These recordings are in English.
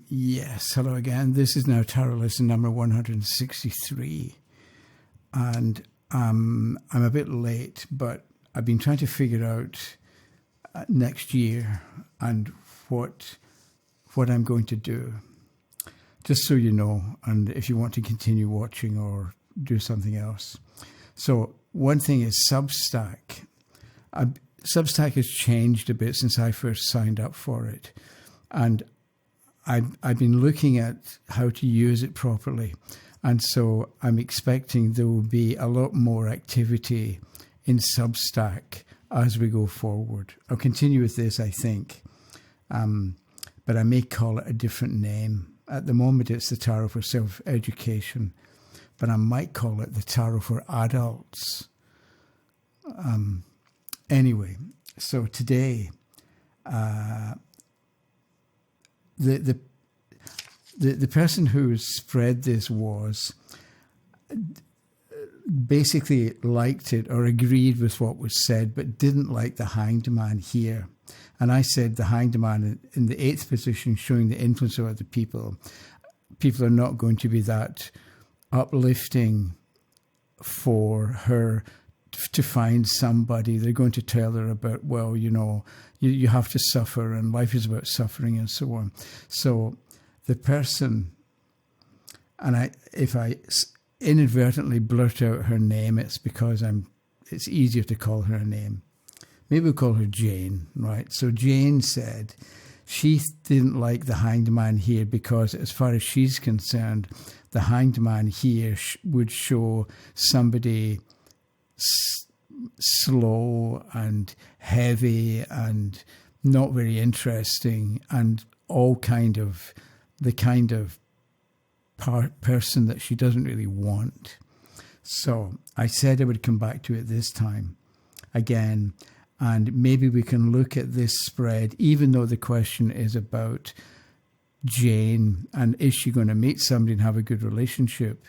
Yes, hello again. This is now tarot lesson number 163. And I'm a bit late, but I've been trying to figure out next year and what I'm going to do. Just so you know, and if you want to continue watching or do something else. So one thing is Substack. Substack has changed a bit since I first signed up for it. And I've been looking at how to use it properly. And so I'm expecting there will be a lot more activity in Substack as we go forward. I'll continue with this, I think. But I may call it a different name. At the moment, it's the Tarot for Self-Education. But I might call it the Tarot for Adults. Anyway, so today, the person who spread this was basically liked it or agreed with what was said, but didn't like the Hanged Man here. And I said the Hanged Man in the 8th position, showing the influence of other people. People are not going to be that uplifting for her to find somebody. They're going to tell her about, well, you know, you have to suffer and life is about suffering and so on. So the person, and if I inadvertently blurt out her name, it's because it's easier to call her a name. Maybe we'll call her Jane, right? So Jane said she didn't like the Hanged Man here because as far as she's concerned, the Hanged Man here would show somebody slow and heavy and not very interesting and all the kind of person that she doesn't really want. So I said I would come back to it this time again, and maybe we can look at this spread, even though the question is about Jane and is she going to meet somebody and have a good relationship.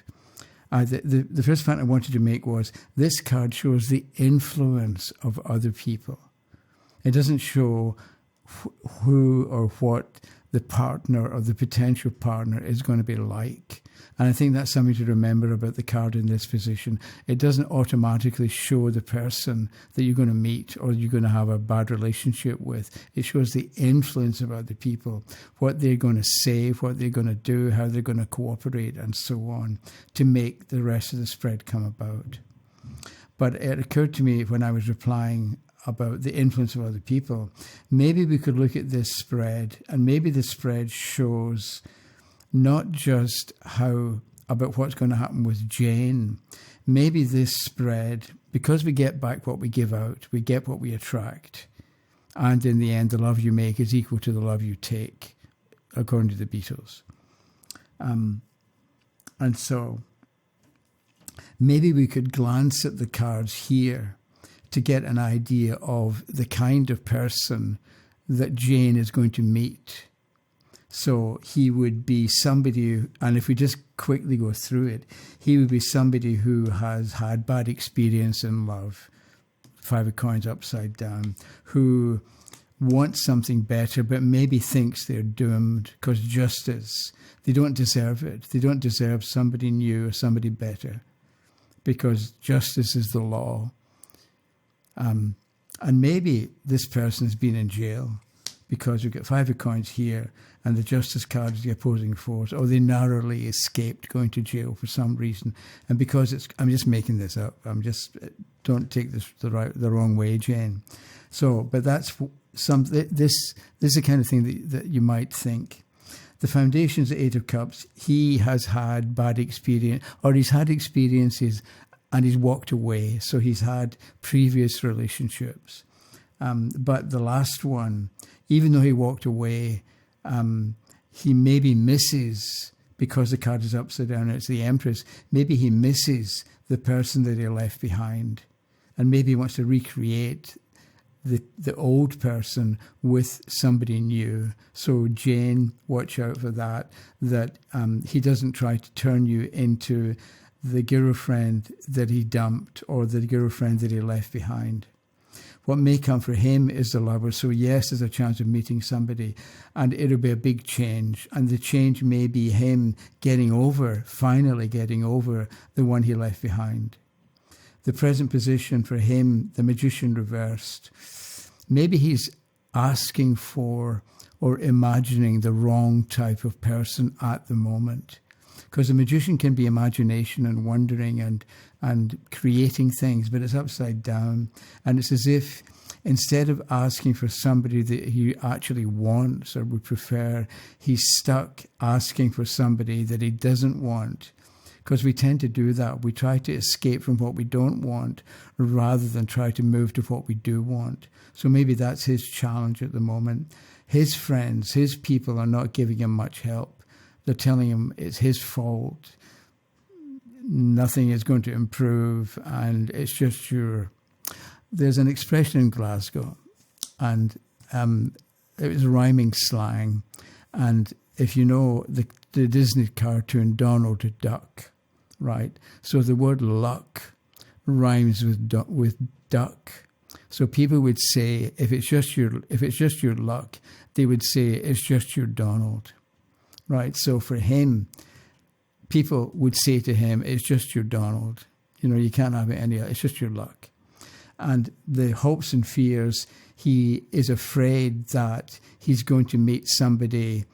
The first point I wanted to make was this card shows the influence of other people. It doesn't show who or what the partner or the potential partner is going to be like. And I think that's something to remember about the card in this position. It doesn't automatically show the person that you're going to meet or you're going to have a bad relationship with. It shows the influence of other people, what they're going to say, what they're going to do, how they're going to cooperate, and so on, to make the rest of the spread come about. But it occurred to me when I was replying about the influence of other people, maybe we could look at this spread, and maybe the spread shows not just about what's going to happen with Jane. Maybe this spread, because we get back what we give out, we get what we attract. And in the end, the love you make is equal to the love you take, according to the Beatles. And so maybe we could glance at the cards here to get an idea of the kind of person that Jane is going to meet. So he would be somebody, and if we just quickly go through it, he would be somebody who has had bad experience in love, 5 of coins upside down, who wants something better but maybe thinks they're doomed because justice, they don't deserve it. They don't deserve somebody new or somebody better because justice is the law. And maybe this person has been in jail because we've got 5 of coins here and the justice card is the opposing force, or they narrowly escaped going to jail for some reason. And because I'm just making this up. Don't take this the wrong way, Jane. So, but that's this is the kind of thing that you might think. The foundation's the 8 of Cups. He has had bad experience, or he's had experiences and he's walked away. So he's had previous relationships. But the last one, even though he walked away, he maybe misses, because the card is upside down and it's the Empress, maybe he misses the person that he left behind. And maybe he wants to recreate the old person with somebody new. So Jane, watch out for that he doesn't try to turn you into the girlfriend that he dumped or the girlfriend that he left behind. What may come for him is the lover. So yes, there's a chance of meeting somebody, and it'll be a big change. And the change may be him finally getting over the one he left behind. The present position for him, the Magician reversed. Maybe he's asking for or imagining the wrong type of person at the moment. Because the Magician can be imagination and wondering and creating things, but it's upside down. And it's as if instead of asking for somebody that he actually wants or would prefer, he's stuck asking for somebody that he doesn't want. Because we tend to do that. We try to escape from what we don't want rather than try to move to what we do want. So maybe that's his challenge at the moment. His friends, his people are not giving him much help. They're telling him it's his fault. Nothing is going to improve, and it's just There's an expression in Glasgow, and it was rhyming slang. And if you know the Disney cartoon Donald Duck, right? So the word luck rhymes with duck. So people would say if it's just your luck, they would say it's just your Donald, right? So for him, people would say to him, it's just your Donald. You can't have it it's just your luck. And the hopes and fears, he is afraid that he's going to meet somebody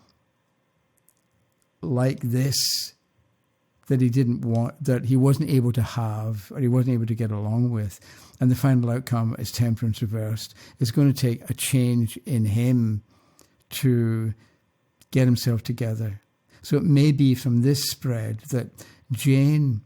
like this that he didn't want, that he wasn't able to have, or he wasn't able to get along with. And the final outcome is Temperance reversed. It's going to take a change in him to get himself together. So it may be from this spread that Jane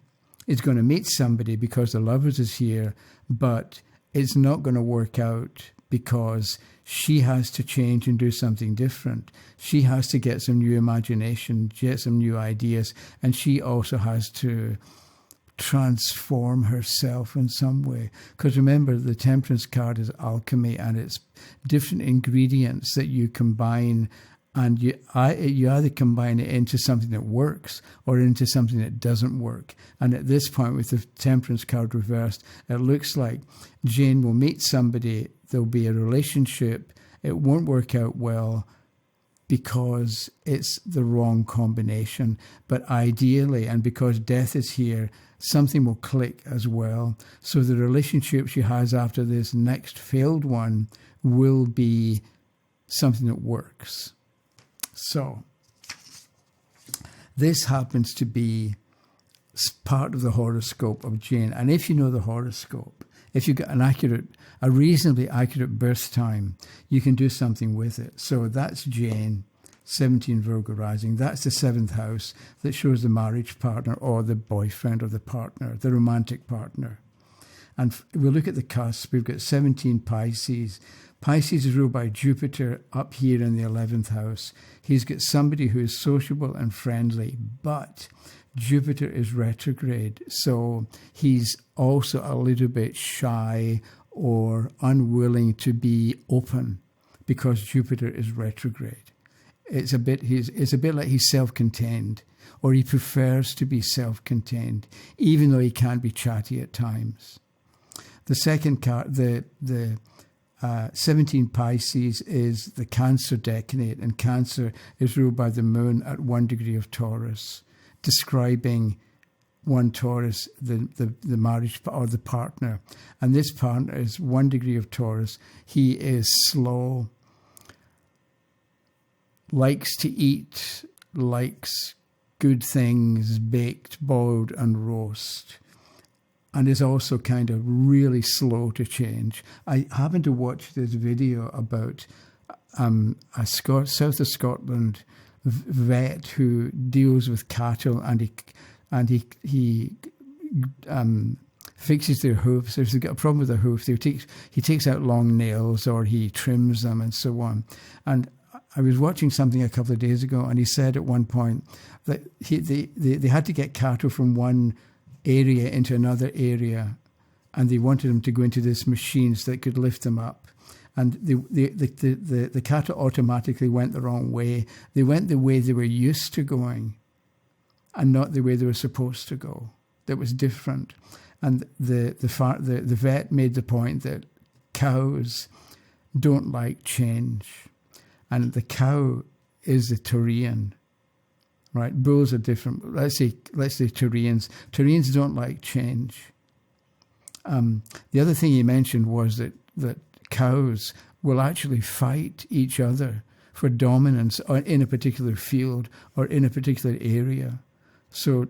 is going to meet somebody because the Lovers is here, but it's not going to work out because she has to change and do something different. She has to get some new imagination, get some new ideas, and she also has to transform herself in some way. Because remember, the Temperance card is alchemy, and it's different ingredients that you combine, and you either combine it into something that works or into something that doesn't work. And at this point, with the Temperance card reversed, it looks like Jane will meet somebody, there'll be a relationship, it won't work out well because it's the wrong combination. But ideally, and because death is here, something will click as well. So the relationship she has after this next failed one will be something that works. So this happens to be part of the horoscope of Jane. And if you know the horoscope, if you get a reasonably accurate birth time, you can do something with it. So that's Jane, 17 Virgo rising. That's the 7th house that shows the marriage partner or the boyfriend or the partner, the romantic partner. And we look at the cusp. We've got 17 Pisces. Pisces is ruled by Jupiter up here in the 11th house. He's got somebody who is sociable and friendly, but Jupiter is retrograde. So he's also a little bit shy or unwilling to be open because Jupiter is retrograde. It's a bit like he's self-contained, or he prefers to be self-contained, even though he can be chatty at times. The second card, the 17 Pisces is the Cancer decanate, and Cancer is ruled by the moon at 1 degree of Taurus, describing one Taurus, the marriage or the partner. And this partner is 1 degree of Taurus. He is slow, likes to eat, likes good things, baked, boiled, and roast, and is also kind of really slow to change. I happened to watch this video about a south of Scotland vet who deals with cattle, and he fixes their hoofs. If they've got a problem with their hoof, he takes out long nails or he trims them and so on. And I was watching something a couple of days ago, and he said at one point that they had to get cattle from one area into another area, and they wanted them to go into this machine so that could lift them up. And the cattle automatically went the wrong way. They went the way they were used to going, and not the way they were supposed to go. That was different. And the vet made the point that cows don't like change. And the cow is the Taurian, right? Bulls are different. Let's say Taurians. Taurians don't like change. The other thing he mentioned was that cows will actually fight each other for dominance in a particular field or in a particular area. So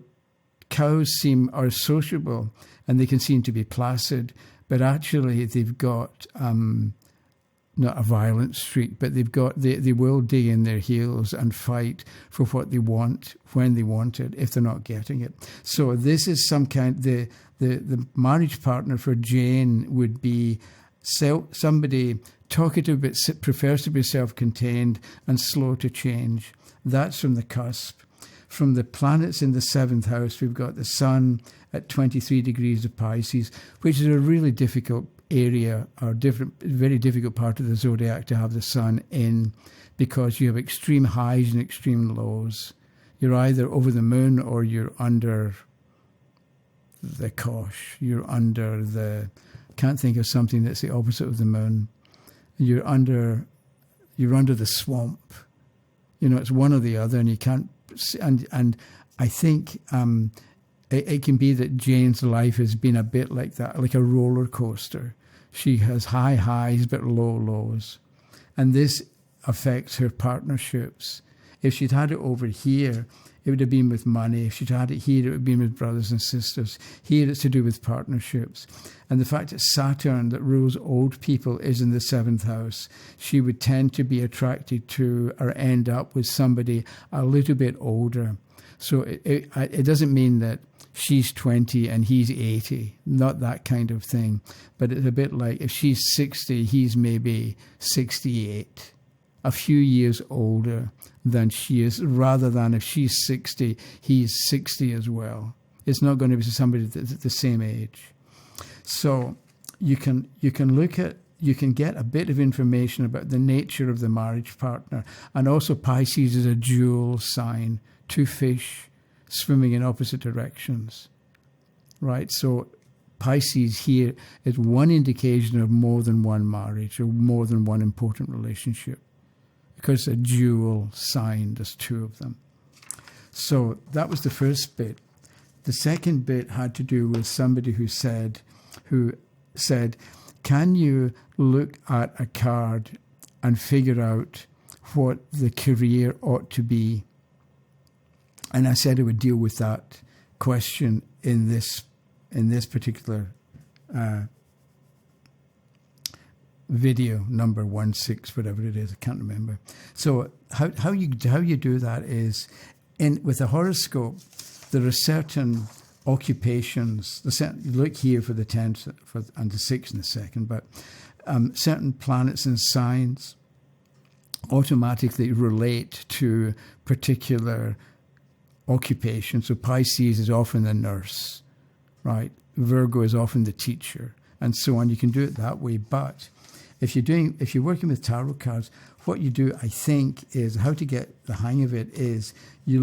cows are sociable and they can seem to be placid, but actually they've got not a violent streak, but they will dig in their heels and fight for what they want when they want it, if they're not getting it. So this is the marriage partner for Jane would be somebody talkative but prefers to be self-contained and slow to change. That's from the cusp. From the planets in the 7th house, we've got the Sun at 23 degrees of Pisces, which is a really difficult area or very difficult part of the zodiac to have the Sun in, because you have extreme highs and extreme lows. You're either over the moon or you're under the kosh. You're under can't think of something that's the opposite of the moon. You're under the swamp. It's one or the other, and you can't. And I think it can be that Jane's life has been a bit like that, like a roller coaster. She has high highs but low lows, and this affects her partnerships. If she'd had it over here, it would have been with money. If she'd had it here, it would have been with brothers and sisters. Here it's to do with partnerships. And the fact that Saturn, that rules old people, is in the 7th house, she would tend to be attracted to or end up with somebody a little bit older. So it doesn't mean that she's 20 and he's 80, not that kind of thing. But it's a bit like if she's 60, he's maybe 68, a few years older than she is, rather than if she's 60, he's 60 as well. It's not going to be somebody that's the same age. So you can get a bit of information about the nature of the marriage partner. And also Pisces is a dual sign, 2 fish swimming in opposite directions, right? So Pisces here is one indication of more than one marriage or more than one important relationship, because it's a dual sign, there's 2 of them. So that was the first bit. The second bit had to do with somebody who said, can you look at a card and figure out what the career ought to be? And I said I would deal with that question in this particular video, number 16, whatever it is, I can't remember. So how you do that is, with a horoscope, there are certain occupations. Look here for the 10th and the 6th and the 2nd, but certain planets and signs automatically relate to particular occupations. So Pisces is often the nurse, right? Virgo is often the teacher, and so on. You can do it that way, but if you're working with tarot cards, what you do, I think, is how to get the hang of it is you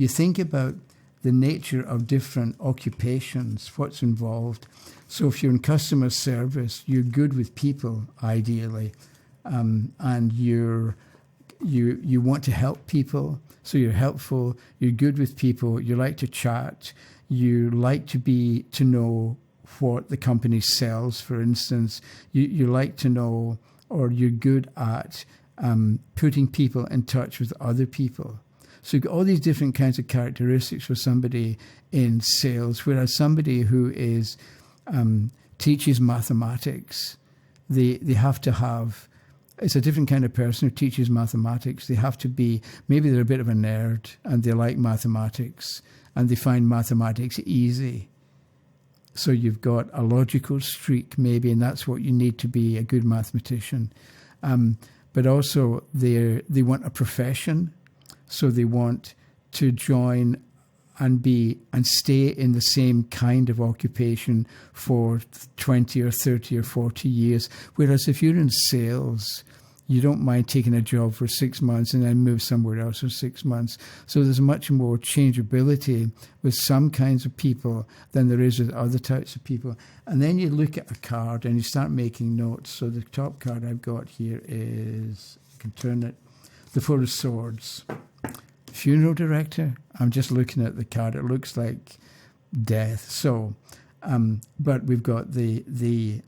think about the nature of different occupations, what's involved. So if you're in customer service, you're good with people, ideally, and you want to help people, so you're helpful, you're good with people, you like to chat, you like to know what the company sells, for instance. You like to know, or you're good at putting people in touch with other people. So you've got all these different kinds of characteristics for somebody in sales, whereas somebody who teaches mathematics, they have to have, it's a different kind of person who teaches mathematics. They have to be, maybe they're a bit of a nerd and they like mathematics and they find mathematics easy. So you've got a logical streak maybe, and that's what you need to be a good mathematician. But also they want a profession. So they want to join and stay in the same kind of occupation for 20 or 30 or 40 years. Whereas if you're in sales, you don't mind taking a job for 6 months and then move somewhere else for 6 months. So there's much more changeability with some kinds of people than there is with other types of people. And then you look at a card and you start making notes. So the top card I've got here is, I can turn it, the Four of Swords. Funeral director. I'm just looking at the card. It looks like death. So, but we've got the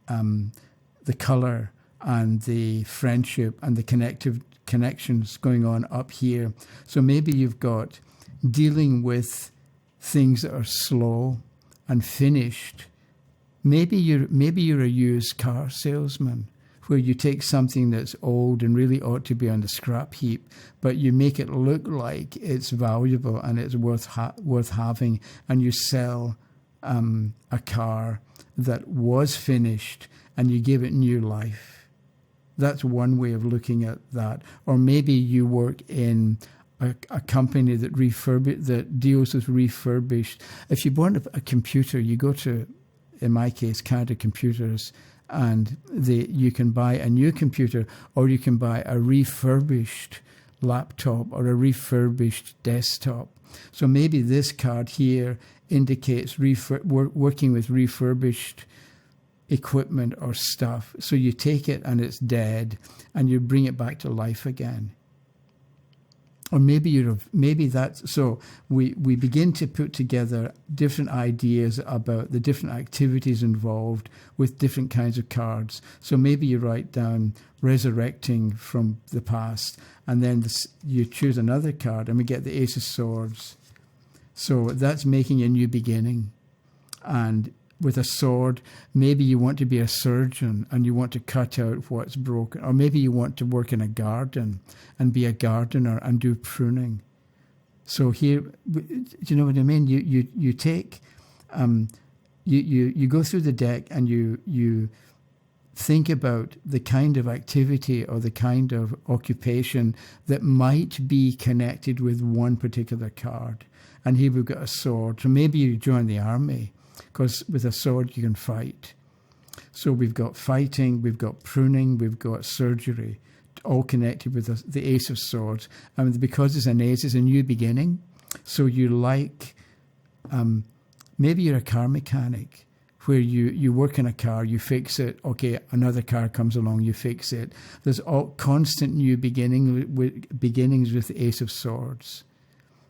color and the friendship and the connections going on up here. So maybe you've got dealing with things that are slow and finished. Maybe you're a used car salesman, where you take something that's old and really ought to be on the scrap heap, but you make it look like it's valuable and it's worth having, and you sell a car that was finished and you give it new life. That's one way of looking at that. Or maybe you work in a company that deals with refurbished. If you want a computer, you go to, in my case, Canada Computers, and you can buy a new computer, or you can buy a refurbished laptop or a refurbished desktop. So maybe this card here indicates working with refurbished equipment or stuff. So you take it and it's dead, and you bring it back to life again. Or maybe that's, so we begin to put together different ideas about the different activities involved with different kinds of cards. So maybe you write down resurrecting from the past, and then you choose another card, and we get the Ace of Swords. So that's making a new beginning. And with a sword, maybe you want to be a surgeon and you want to cut out what's broken. Or maybe you want to work in a garden and be a gardener and do pruning. So here, do you know what I mean? You take, you go through the deck and you think about the kind of activity or the kind of occupation that might be connected with one particular card. And here we've got a sword. So maybe you join the army, because with a sword you can fight. So we've got fighting, we've got pruning, we've got surgery, all connected with the Ace of Swords. And because it's an ace, it's a new beginning. So you like, maybe you're a car mechanic, where you work in a car, you fix it, okay, another car comes along, you fix it. There's all constant new beginnings with the Ace of Swords.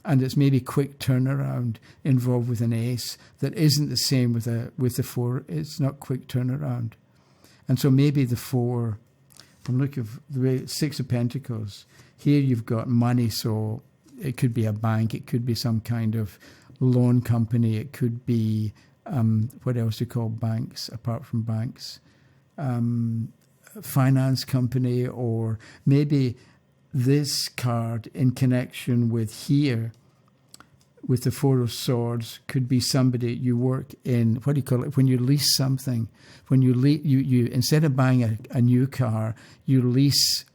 And it's maybe quick turnaround involved with an ace that isn't the same with the four. It's not quick turnaround. And so maybe the four, I'm looking for the way, Six of Pentacles. Here you've got money, so it could be a bank, it could be some kind of loan company, it could be, what else do you call banks apart from banks? Finance company, or maybe this card in connection with here, with the Four of Swords, could be somebody you work in, what do you call it, when you lease something. When you instead of buying a new car, you lease,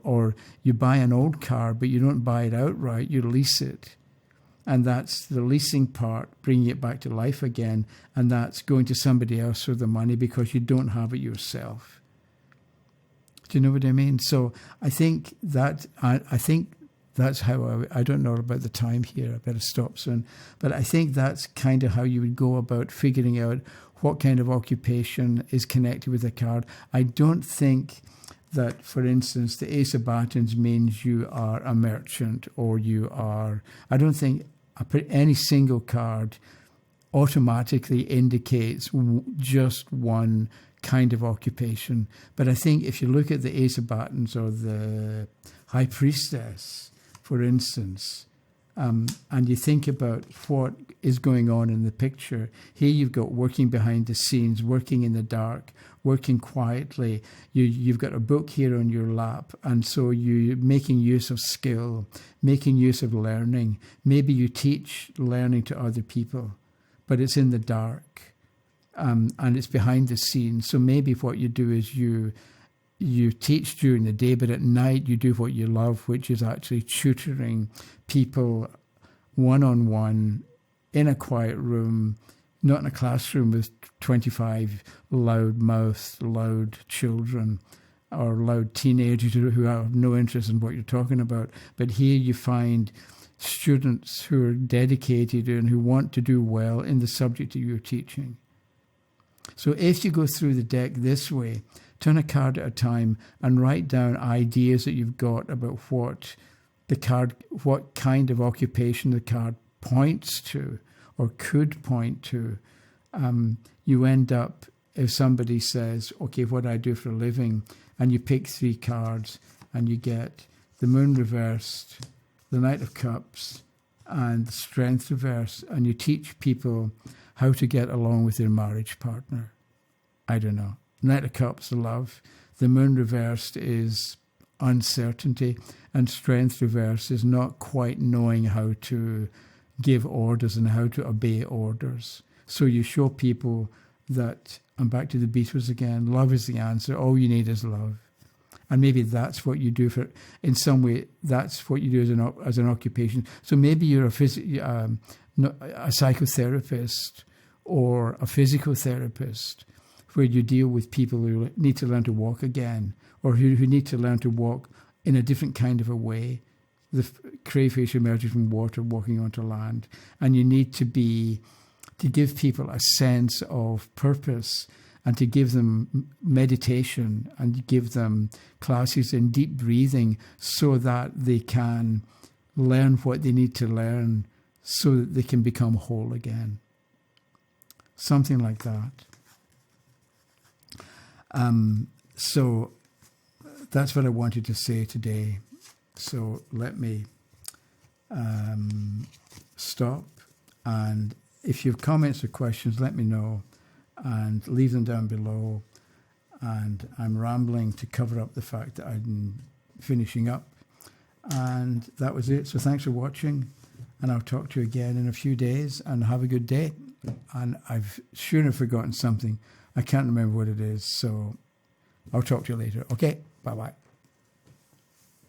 or you buy an old car, but you don't buy it outright, you lease it. And that's the leasing part, bringing it back to life again, and that's going to somebody else for the money because you don't have it yourself. Do you know what I mean? So I think that's how I don't know about the time here. I better stop soon. But I think that's kind of how you would go about figuring out what kind of occupation is connected with a card. I don't think that, for instance, the Ace of Batons means you are a merchant, or you are. I don't think any single card automatically indicates just one kind of occupation. But I think if you look at the Ace of Batons or the High Priestess, for instance, and you think about what is going on in the picture, here you've got working behind the scenes, working in the dark, working quietly. You've got a book here on your lap, and so you're making use of skill, making use of learning. Maybe you teach learning to other people, but it's in the dark. And it's behind the scenes. So maybe what you do is you teach during the day, but at night you do what you love, which is actually tutoring people one-on-one in a quiet room, not in a classroom with 25 loud children. or loud teenagers who have no interest in what you're talking about. But here you find students who are dedicated and who want to do well in the subject that you're teaching. So if you go through the deck this way, turn a card at a time and write down ideas that you've got about what kind of occupation the card points to or could point to. You end up, if somebody says, okay, what do I do for a living? And you pick 3 cards and you get the Moon reversed, the Knight of Cups, and the Strength reversed, and you teach people how to get along with their marriage partner. I don't know. Knight of Cups, love. The Moon reversed is uncertainty, and Strength reversed is not quite knowing how to give orders and how to obey orders. So you show people that, I'm back to the Beatles again, love is the answer. All you need is love. And maybe that's what you do in some way, that's what you do as an occupation. So maybe you're a psychotherapist or a physical therapist, where you deal with people who need to learn to walk again, or who need to learn to walk in a different kind of a way. The crayfish emerging from water, walking onto land. And you need to give people a sense of purpose, and to give them meditation and give them classes in deep breathing so that they can learn what they need to learn so that they can become whole again. Something like that. So that's what I wanted to say today. So let me stop, and if you have comments or questions, let me know and leave them down below. And I'm rambling to cover up the fact that I'm finishing up. And that was it. So thanks for watching, and I'll talk to you again in a few days, and have a good day. And I've forgotten something. I can't remember what it is, so I'll talk to you later. Okay, bye-bye.